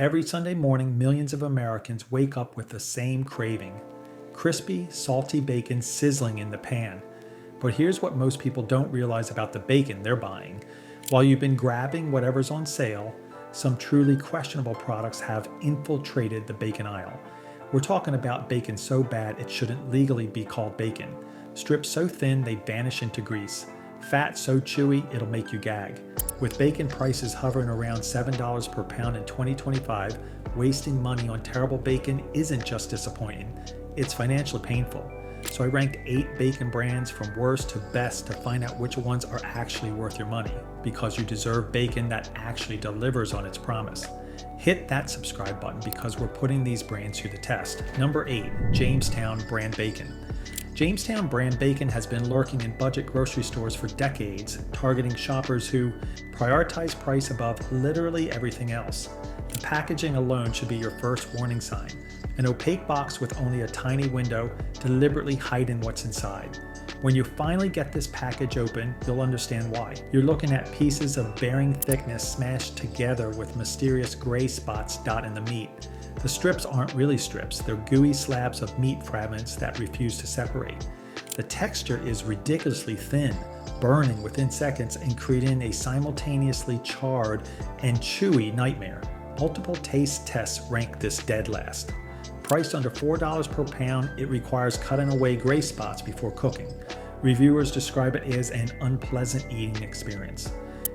Every Sunday morning, millions of Americans wake up with the same craving: crispy, salty bacon sizzling in the pan. But here's what most people don't realize about the bacon they're buying. While you've been grabbing whatever's on sale, some truly questionable products have infiltrated the bacon aisle. We're talking about bacon so bad it shouldn't legally be called bacon. Strips so thin they vanish into grease. Fat so chewy it'll make you gag. With bacon prices hovering around $7 per pound in 2025, wasting money on terrible bacon isn't just disappointing, it's financially painful. So I ranked 8 bacon brands from worst to best to find out which ones are actually worth your money, because you deserve bacon that actually delivers on its promise. Hit that subscribe button because we're putting these brands through the test. Number 8, Jamestown brand bacon. Jamestown brand bacon has been lurking in budget grocery stores for decades, targeting shoppers who prioritize price above literally everything else. The packaging alone should be your first warning sign. An opaque box with only a tiny window, deliberately hiding what's inside. When you finally get this package open, you'll understand why. You're looking at pieces of varying thickness smashed together with mysterious gray spots dotting the meat. The strips aren't really strips, they're gooey slabs of meat fragments that refuse to separate. The texture is ridiculously thin, burning within seconds and creating a simultaneously charred and chewy nightmare. Multiple taste tests rank this dead last. Priced under $4 per pound, it requires cutting away gray spots before cooking. Reviewers describe it as an unpleasant eating experience,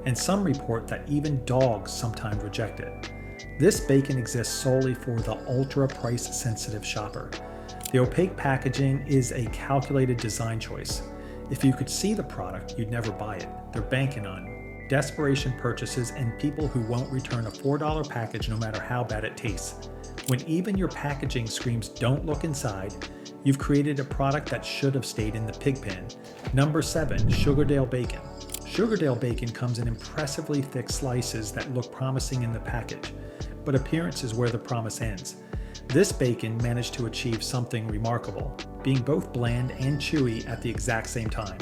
and some report that even dogs sometimes reject it. This bacon exists solely for the ultra price sensitive shopper. The opaque packaging is a calculated design choice. If you could see the product, you'd never buy it. They're banking on desperation purchases and people who won't return a $4 package no matter how bad it tastes. When even your packaging screams "don't look inside," you've created a product that should have stayed in the pig pen. Number 7, Sugardale bacon. Sugardale bacon comes in impressively thick slices that look promising in the package, but appearance is where the promise ends. This bacon managed to achieve something remarkable, being both bland and chewy at the exact same time.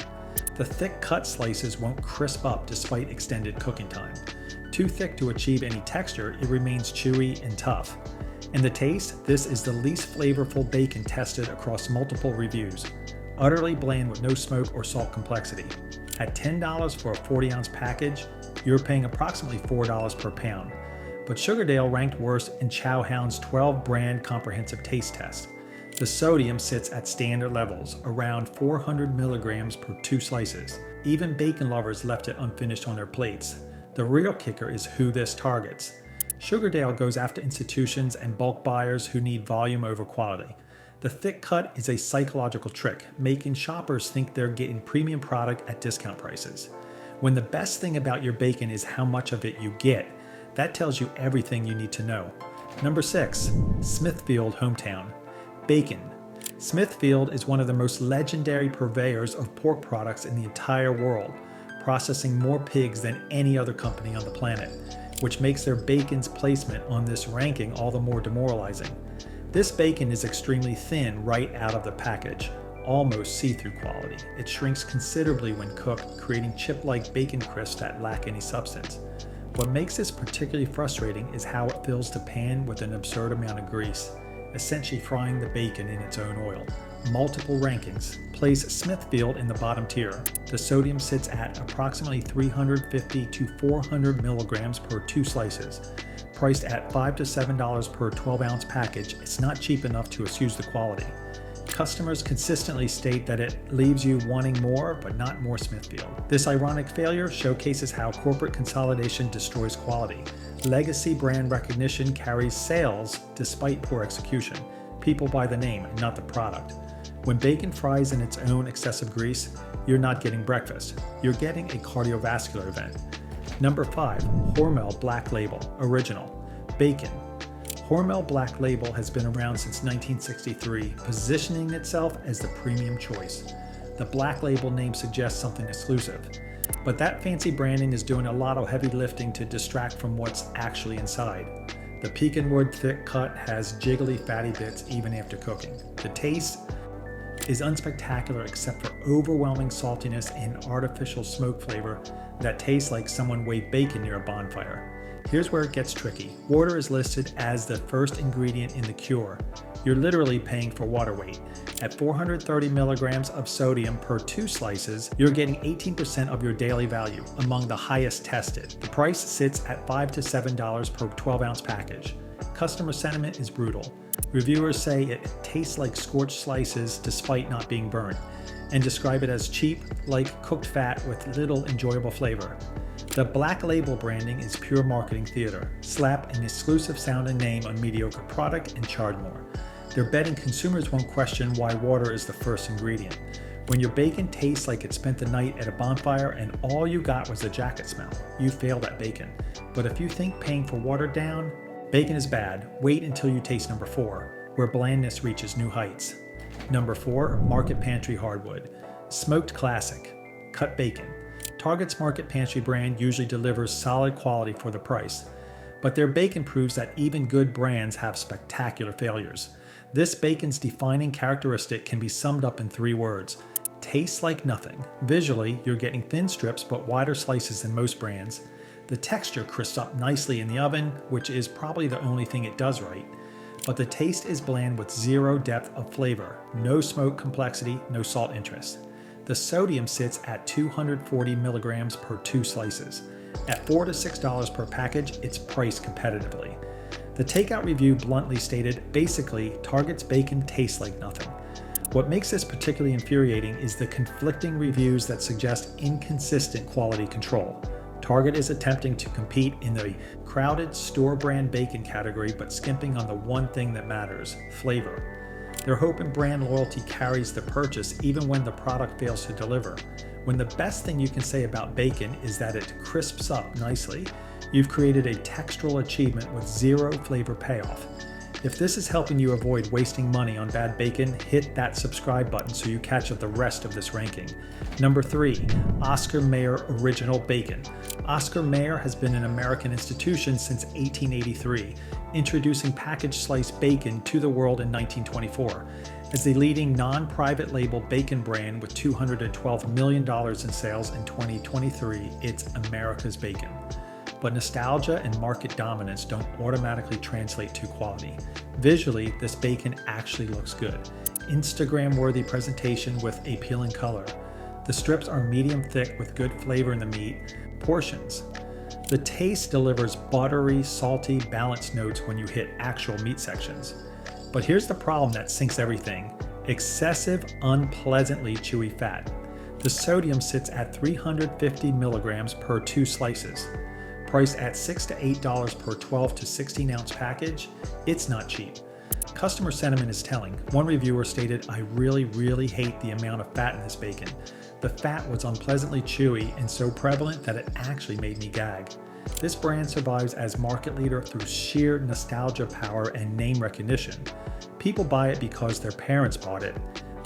The thick cut slices won't crisp up despite extended cooking time. Too thick to achieve any texture, it remains chewy and tough. And the taste, this is the least flavorful bacon tested across multiple reviews. Utterly bland with no smoke or salt complexity. At $10 for a 40-ounce package, you're paying approximately $4 per pound. But Sugardale ranked worst in Chowhound's 12 brand comprehensive taste test. The sodium sits at standard levels, around 400 milligrams per 2 slices. Even bacon lovers left it unfinished on their plates. The real kicker is who this targets. Sugardale goes after institutions and bulk buyers who need volume over quality. The thick cut is a psychological trick, making shoppers think they're getting premium product at discount prices. When the best thing about your bacon is how much of it you get, that tells you everything you need to know. Number 6, Smithfield Hometown bacon. Smithfield is one of the most legendary purveyors of pork products in the entire world, processing more pigs than any other company on the planet, which makes their bacon's placement on this ranking all the more demoralizing. This bacon is extremely thin right out of the package, almost see-through quality. It shrinks considerably when cooked, creating chip-like bacon crisps that lack any substance. What makes this particularly frustrating is how it fills the pan with an absurd amount of grease, essentially frying the bacon in its own oil. Multiple rankings place Smithfield in the bottom tier. The sodium sits at approximately 350 to 400 milligrams per 2 slices. Priced at $5 to $7 per 12-ounce package, it's not cheap enough to excuse the quality. Customers consistently state that it leaves you wanting more, but not more Smithfield. This ironic failure showcases how corporate consolidation destroys quality. Legacy brand recognition carries sales despite poor execution. People buy the name, not the product. When bacon fries in its own excessive grease, you're not getting breakfast. You're getting a cardiovascular event. Number 5, Hormel Black Label Original Bacon. Hormel Black Label has been around since 1963, positioning itself as the premium choice. The Black Label name suggests something exclusive, but that fancy branding is doing a lot of heavy lifting to distract from what's actually inside. The pecanwood thick cut has jiggly fatty bits even after cooking. The taste is unspectacular except for overwhelming saltiness and artificial smoke flavor that tastes like someone waved bacon near a bonfire. Here's where it gets tricky. Water is listed as the first ingredient in the cure. You're literally paying for water weight. At 430 milligrams of sodium per 2 slices, you're getting 18% of your daily value, among the highest tested. The price sits at $5 to $7 per 12-ounce package. Customer sentiment is brutal. Reviewers say it tastes like scorched slices despite not being burnt, and describe it as cheap, like cooked fat with little enjoyable flavor. The black label branding is pure marketing theater. Slap an exclusive sounding name on mediocre product and charge more. They're betting consumers won't question why water is the first ingredient. When your bacon tastes like it spent the night at a bonfire and all you got was a jacket smell, you failed at bacon. But if you think paying for watered down, bacon is bad, wait until you taste number 4, where blandness reaches new heights. Number 4, Market Pantry Hardwood. Smoked classic. Cut bacon. Target's Market Pantry brand usually delivers solid quality for the price, but their bacon proves that even good brands have spectacular failures. This bacon's defining characteristic can be summed up in 3 words. Tastes like nothing. Visually, you're getting thin strips but wider slices than most brands. The texture crisps up nicely in the oven, which is probably the only thing it does right. But the taste is bland with zero depth of flavor, no smoke complexity, no salt interest. The sodium sits at 240 milligrams per 2 slices. At $4 to $6 per package, it's priced competitively. The takeout review bluntly stated, basically, Target's bacon tastes like nothing. What makes this particularly infuriating is the conflicting reviews that suggest inconsistent quality control. Target is attempting to compete in the crowded store brand bacon category but skimping on the one thing that matters, flavor. They're hoping brand loyalty carries the purchase even when the product fails to deliver. When the best thing you can say about bacon is that it crisps up nicely, you've created a textural achievement with zero flavor payoff. If this is helping you avoid wasting money on bad bacon, hit that subscribe button so you catch up the rest of this ranking. Number 3, Oscar Mayer Original Bacon. Oscar Mayer has been an American institution since 1883, introducing packaged sliced bacon to the world in 1924. As the leading non-private label bacon brand with $212 million in sales in 2023, it's America's bacon. But nostalgia and market dominance don't automatically translate to quality. Visually, this bacon actually looks good. Instagram-worthy presentation with appealing color. The strips are medium thick with good flavor in the meat. Portions. The taste delivers buttery, salty, balanced notes when you hit actual meat sections. But here's the problem that sinks everything. Excessive, unpleasantly chewy fat. The sodium sits at 350 milligrams per 2 slices. Priced at $6 to $8 per 12 to 16 ounce package, it's not cheap. Customer sentiment is telling. One reviewer stated, "I really hate the amount of fat in this bacon. The fat was unpleasantly chewy and so prevalent that it actually made me gag." This brand survives as market leader through sheer nostalgia power and name recognition. People buy it because their parents bought it.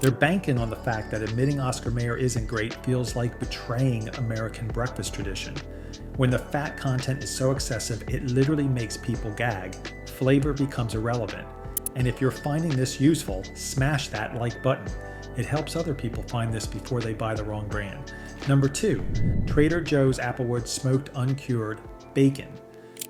They're banking on the fact that admitting Oscar Mayer isn't great feels like betraying American breakfast tradition. When the fat content is so excessive, it literally makes people gag. Flavor becomes irrelevant. And if you're finding this useful, smash that like button. It helps other people find this before they buy the wrong brand. Number 2, Trader Joe's Applewood Smoked Uncured Bacon.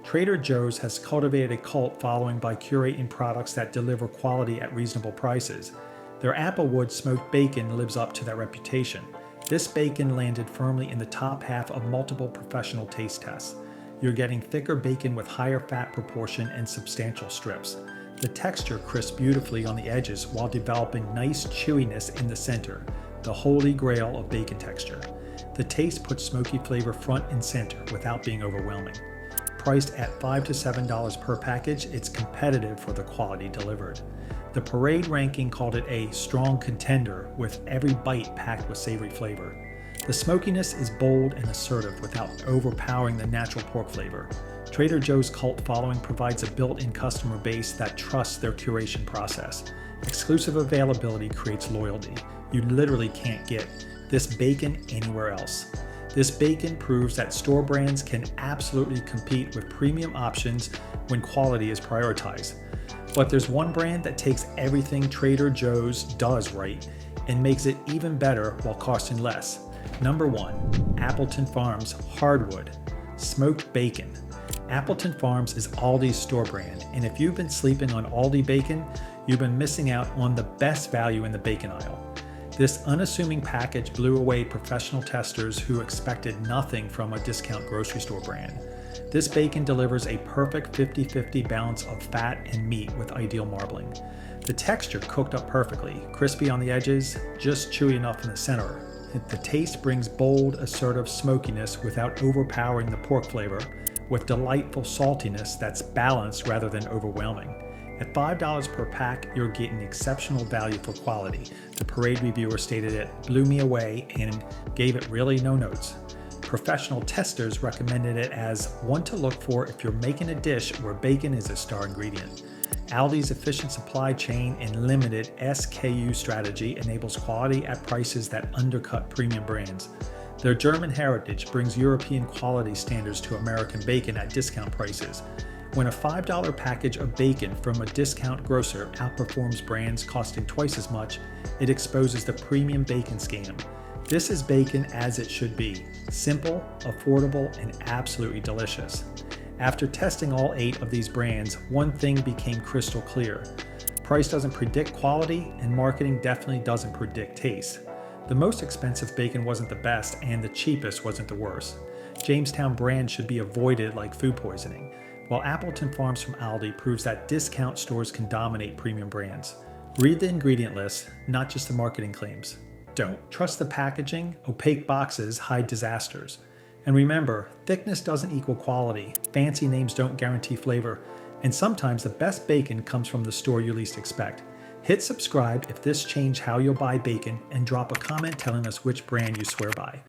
Trader Joe's has cultivated a cult following by curating products that deliver quality at reasonable prices. Their Applewood smoked bacon lives up to that reputation. This bacon landed firmly in the top half of multiple professional taste tests. You're getting thicker bacon with higher fat proportion and substantial strips. The texture crisps beautifully on the edges while developing nice chewiness in the center, the holy grail of bacon texture. The taste puts smoky flavor front and center without being overwhelming. Priced at $5 to $7 per package, it's competitive for the quality delivered. The Parade ranking called it a strong contender with every bite packed with savory flavor. The smokiness is bold and assertive without overpowering the natural pork flavor. Trader Joe's cult following provides a built-in customer base that trusts their curation process. Exclusive availability creates loyalty. You literally can't get this bacon anywhere else. This bacon proves that store brands can absolutely compete with premium options when quality is prioritized. But there's one brand that takes everything Trader Joe's does right and makes it even better while costing less. Number 1, Appleton Farms Hardwood Smoked Bacon. Appleton Farms is Aldi's store brand, and if you've been sleeping on Aldi bacon, you've been missing out on the best value in the bacon aisle. This unassuming package blew away professional testers who expected nothing from a discount grocery store brand. This bacon delivers a perfect 50-50 balance of fat and meat with ideal marbling. The texture cooked up perfectly, crispy on the edges, just chewy enough in the center. The taste brings bold, assertive smokiness without overpowering the pork flavor, with delightful saltiness that's balanced rather than overwhelming. At $5 per pack, you're getting exceptional value for quality. The Parade reviewer stated it blew me away and gave it really no notes. Professional testers recommended it as one to look for if you're making a dish where bacon is a star ingredient. Aldi's efficient supply chain and limited SKU strategy enables quality at prices that undercut premium brands. Their German heritage brings European quality standards to American bacon at discount prices. When a $5 package of bacon from a discount grocer outperforms brands costing twice as much, it exposes the premium bacon scam. This is bacon as it should be: simple, affordable, and absolutely delicious. After testing all 8 of these brands, one thing became crystal clear. Price doesn't predict quality, and marketing definitely doesn't predict taste. The most expensive bacon wasn't the best, and the cheapest wasn't the worst. Jamestown brand should be avoided like food poisoning, while Appleton Farms from Aldi proves that discount stores can dominate premium brands. Read the ingredient list, not just the marketing claims. Don't trust the packaging. Opaque boxes hide disasters. And remember, thickness doesn't equal quality, fancy names don't guarantee flavor, and sometimes the best bacon comes from the store you least expect. Hit subscribe if this changed how you'll buy bacon, and drop a comment telling us which brand you swear by.